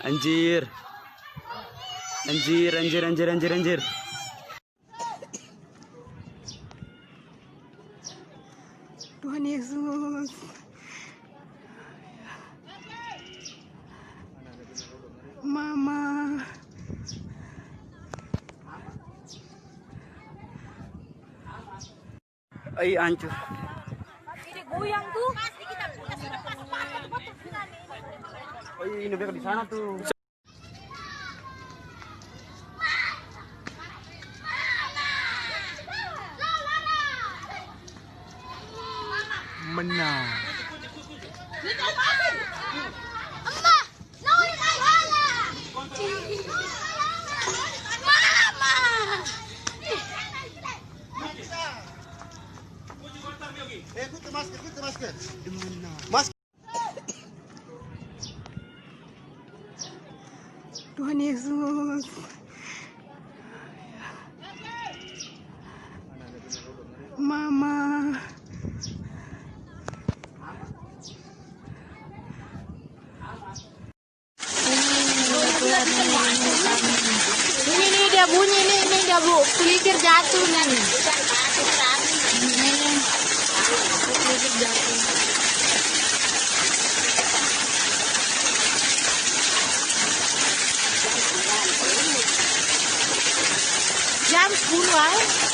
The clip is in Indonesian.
Anjir. Anjir. Tuhan Yesus. Mama. Ay, hancur. Ini goyang tuh. Oh, ini mereka di sana tuh. Menang. Tuhan Yesus. Mama. Ini dia bunyi nih dia Bu. Pelikir jatuh nih. Pelikir jatuh. Jam 10 aja.